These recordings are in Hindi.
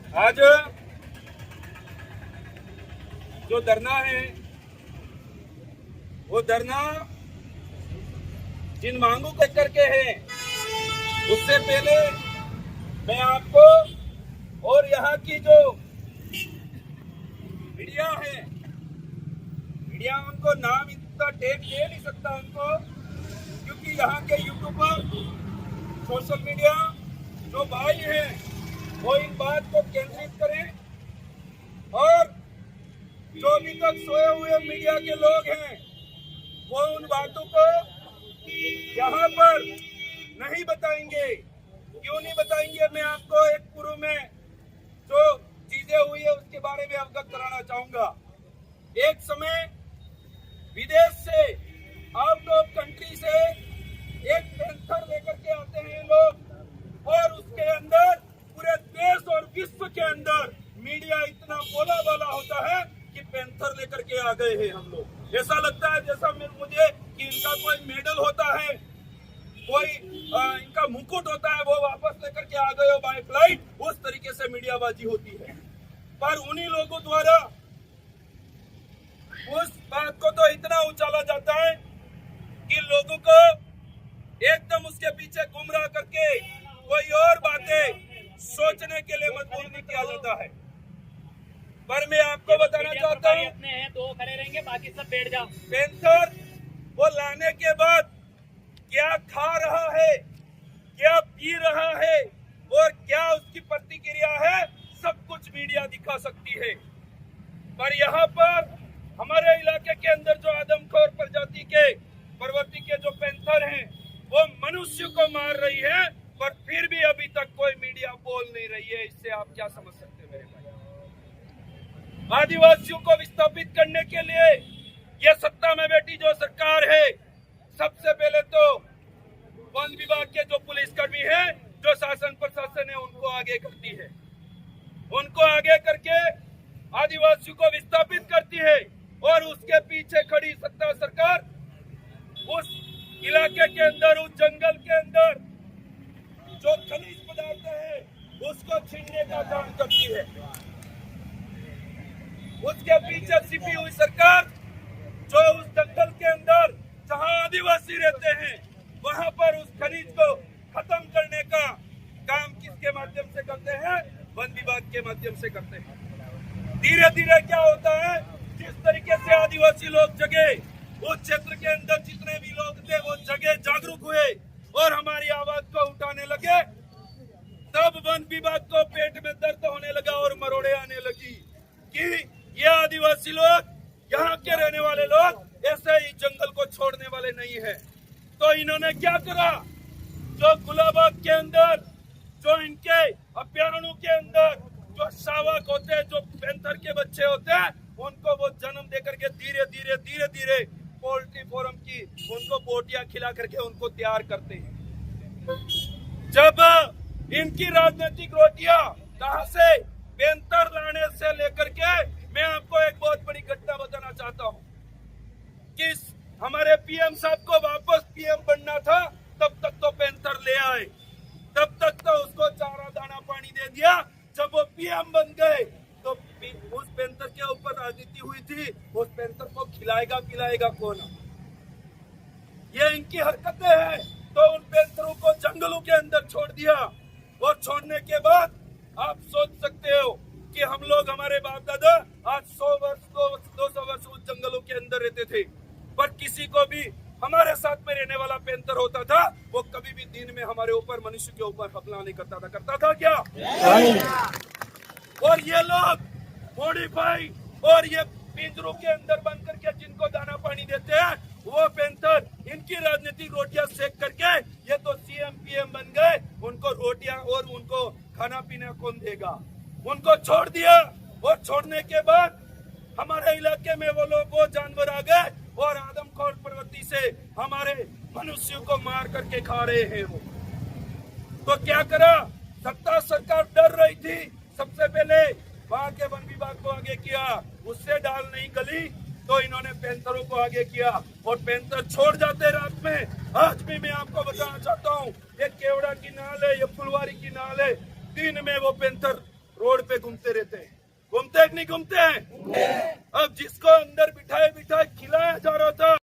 आज जो धरना है वो धरना जिन मांगों को लेकर के है, उससे पहले मैं आपको और यहाँ की जो मीडिया है, मीडिया उनको नाम इतना टेक दे नहीं सकता उनको, क्योंकि यहाँ के यूट्यूबर, सोशल मीडिया जो भाई हैं वो इन बात को केंद्रित करें और जो अभी तक सोए हुए मीडिया के लोग हैं वो उन बातों को यहाँ पर नहीं बताएंगे। क्यों नहीं बताएंगे, मैं आपको एक पूर्व में जो चीजें हुई है उसके बारे में अवगत कराना चाहूंगा। एक समय विदेश से, आउट ऑफ कंट्री से एक पेंथर लेकर के आते हैं लोग और उसके अंदर पूरे देश और विश्व के अंदर मीडिया इतना बोला वाला होता है कि पेंथर लेकर के आ गए हैं हम लोग। ऐसा लगता है जैसा मुझे कि इनका कोई मेडल होता है, कोई इनका मुकुट होता है, वो वापस लेकर के आ गए हो बाय फ्लाइट। उस तरीके से मीडियाबाजी होती है। पर उन्हीं लोगों द्वारा उस बात को तो इतना उछाला जाता है कि लोगों को एकदम उसके पीछे गुमराह करके कोई और बातें सोचने के लिए मजबूर नहीं किया जाता है। पर मैं आपको बताना चाहता हूँ, अपने हैं तो खड़े रहेंगे, बाकी सब बैठ जाओ। पेंथर वो लाने के बाद क्या खा रहा है, क्या पी रहा है और क्या उसकी प्रतिक्रिया है, सब कुछ मीडिया दिखा सकती है। पर यहाँ पर हमारे इलाके के अंदर जो आदमखोर प्रजाति के प्रवृत्ति के जो पेंथर हैं वो मनुष्य को मार रही है, पर फिर भी अभी तक कोई मीडिया बोल नहीं रही है। इससे आप क्या समझ सकते हैं मेरे भाई? आदिवासियों को विस्थापित करने के लिए ये सत्ता में बैठी जो सरकार है, सबसे पहले तो वन विभाग के जो पुलिसकर्मी हैं, जो शासन प्रशासन है, उनको आगे करती है। उनको आगे करके आदिवासियों को विस्थापित करती है और उसके पीछे खड़ी सत्ता सरकार उस इलाके के अंदर, उस जंगल के अंदर जो खनिज पदार्थ है उसको छीनने का काम करती है। उसके पीछे छिपी हुई सरकार जो उस जंगल के अंदर जहां आदिवासी रहते हैं वहां पर उस खनिज को खत्म करने का काम किसके माध्यम से करते हैं? वन विभाग के माध्यम से करते हैं। धीरे धीरे क्या होता है, जिस तरीके से आदिवासी लोग जगे, उस क्षेत्र के अंदर जितने भी लोग थे वो जगे, जागरूक हुए और हमारी आवाज को उठाने लगे, तब वन विभाग को पेट में दर्द होने लगा और मरोड़े आने लगी कि ये आदिवासी लोग, यहाँ के रहने वाले लोग ऐसे ही जंगल को छोड़ने वाले नहीं है। तो इन्होंने क्या करा, जो गुलाबाग के अंदर, जो इनके अभ्यारण्यों के अंदर जो शावक होते हैं, जो पेंथर के बच्चे होते हैं, उनको वो जन्म देकर के धीरे धीरे पोल्ट्री फार्म की उनको बोटियां खिला करके उनको तैयार करते हैं। जब इनकी राजनीतिक रोटियां कहां से, पेंथर लाने से लेकर के, मैं आपको एक बहुत बड़ी घटना बताना चाहता हूं कि हमारे पीएम साहब को वापस पीएम बनना था, तब तक तो पेंथर ले आए, तब तक तो उसको चारा दाना पानी दे दिया। जब वो पीएम बन गए तो उस पेंथर के ऊपर राजनीति हुई थी, उस पेंथर को खिलाएगा पिलाएगा कौन? ये इनकी हरकतें हैं। तो उन पेंथरों को जंगलों के अंदर छोड़ दिया और छोड़ने के बाद आप सोच सकते हो कि हम लोग, हमारे बाप दादा आज 100 वर्ष 200 वर्ष उस जंगलों के अंदर रहते थे, पर किसी को भी हमारे साथ में रहने वाला पेंथर होता था, वो कभी भी दिन में हमारे ऊपर, मनुष्य के ऊपर हमला नहीं करता था क्या? और ये लोग मॉडिफाई और ये पिंजरों के अंदर बंद करके जिनको दाना पानी देते हैं, वो पेंथर इनकी राजनीतिक रोटियां सेक करके ये तो सीएम पीएम बन गए, उनको रोटियां और उनको खाना पीना कौन देगा? उनको छोड़ दिया और छोड़ने के बाद हमारे इलाके में वो लोग, वो जानवर आ गए और आदमखोर प्रवृत्ति से हमारे मनुष्यों को मार करके खा रहे हैं वो। तो क्या करा, सत्ता सरकार डर रही थी, सबसे पहले वहां के वन विभाग को आगे किया, उससे डाल नहीं गली तो इन्होंने पेंथरों को आगे किया और पेंथर छोड़ जाते रात में। आज भी मैं आपको बताना चाहता हूँ, ये केवड़ा की नाल है, ये फुलवारी की नाल है, दिन में वो पेंथर रोड पे घूमते रहते हैं। घूमते कि नहीं घूमते हैं? अब जिसको अंदर बिठाए बिठाए खिलाया जा रहा था,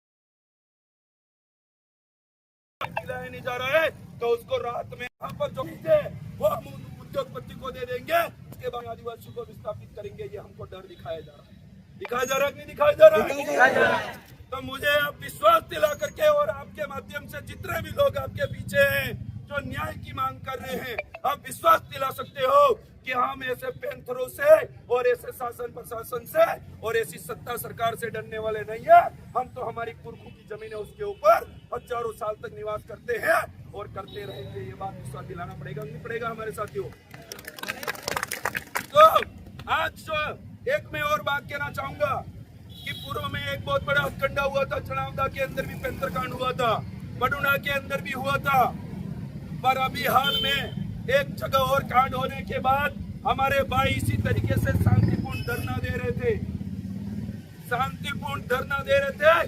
खिलाया नहीं जा रहा है, तो उसको रात में यहाँ पर जो है वो हम उद्योगपति को दे देंगे, उसके बाद आदिवासी को विस्थापित करेंगे। ये हमको डर दिखाया जा रहा है। दिखाया जा रहा है कि नहीं दिखाया जा रहा है? तो मुझे आप विश्वास दिला करके और आपके माध्यम से जितने भी लोग आपके पीछे हैं जो न्याय की मांग कर रहे हैं, आप विश्वास दिला सकते हो कि हम ऐसे पैंथरों से और ऐसे शासन प्रशासन से और ऐसी सत्ता सरकार से डरने वाले नहीं है। हम तो हमारी पुरखों की जमीन है, उसके ऊपर हजारों साल तक निवास करते हैं और करते रहेंगे। ये बात विश्वास दिलाना पड़ेगा, नहीं पड़ेगा हमारे साथियों? तो आज एक मैं और बात कहना चाहूंगा कि पूर्व में एक बहुत बड़ा हथकंडा हुआ था, चनावदा के अंदर भी पैंथर कांड हुआ था, बडुना के अंदर भी हुआ था, पर अभी हाल में एक जगह और कांड होने के बाद हमारे भाई इसी तरीके से शांतिपूर्ण धरना दे रहे थे, शांतिपूर्ण धरना दे रहे थे।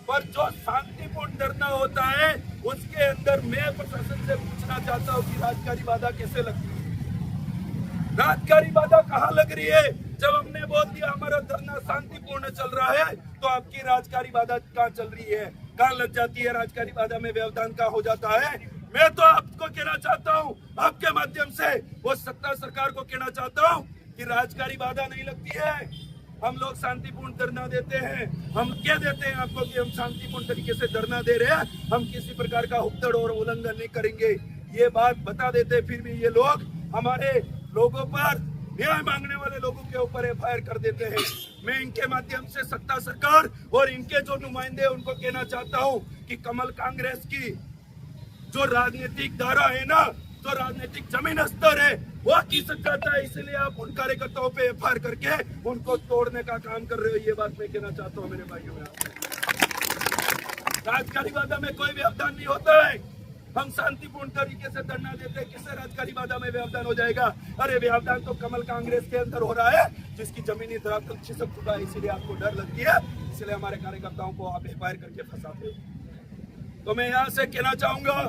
पर जो शांतिपूर्ण धरना होता है उसके अंदर मैं प्रशासन से पूछना चाहता हूँ कि राजकारी बाधा कैसे लगती है? राजकारी बाधा कहाँ लग रही है? जब हमने बोल दिया हमारा धरना शांतिपूर्ण चल रहा है, तो आपकी राजकारी बाधा कहाँ चल रही है? कहाँ लग जाती है? राजकारी बाधा में व्यवधान कहाँ हो जाता है? मैं तो आपको कहना चाहता हूँ, आपके माध्यम से वो सत्ता सरकार को कहना चाहता हूँ कि राजकारी बाधा नहीं लगती है। हम लोग शांतिपूर्ण धरना देते हैं, हम कह देते हैं आपको कि हम शांतिपूर्ण तरीके से धरना दे रहे हैं, हम किसी प्रकार का उपद्रव और उल्लंघन नहीं करेंगे। ये बात बता देते, फिर भी ये लोग हमारे लोगों पर, न्याय मांगने वाले लोगों के ऊपर एफआईआर कर देते हैं। मैं इनके माध्यम से सत्ता सरकार और इनके जो नुमाइंदे उनको कहना चाहता हूँ कि कमल कांग्रेस की जो राजनीतिक धारा है ना, जो राजनीतिक जमीन स्तर है, वो खींच जाता है। इसलिए आप उन कार्यकर्ताओं पे एफआईआर करके उनको तोड़ने का काम कर रहे हो। ये बात मैं कहना चाहता हूँ मेरे भाइयों में। राजकारी बाधा में कोई व्यवधान नहीं होता है। हम शांतिपूर्ण तरीके से धरना देते हैं, किससे राजकारी बाधा में व्यवधान हो जाएगा? अरे व्यवधान तो कमल कांग्रेस के अंदर हो रहा है, जिसकी जमीनी धरातल खिसक चुका है। इसीलिए आपको डर लगती है, इसलिए हमारे कार्यकर्ताओं को आप एफआईआर करके फंसाते हो। तो मैं यहाँ से कहना चाहूंगा,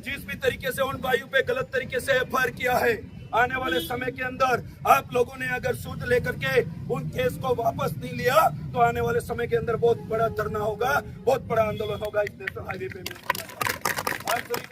जिस भी तरीके से उन भाइयों पे गलत तरीके से एफआईआर किया है, आने वाले समय के अंदर आप लोगों ने अगर सूद लेकर के उन केस को वापस नहीं लिया, तो आने वाले समय के अंदर बहुत बड़ा धरना होगा, बहुत बड़ा आंदोलन होगा इस नेशनल हाईवे पे।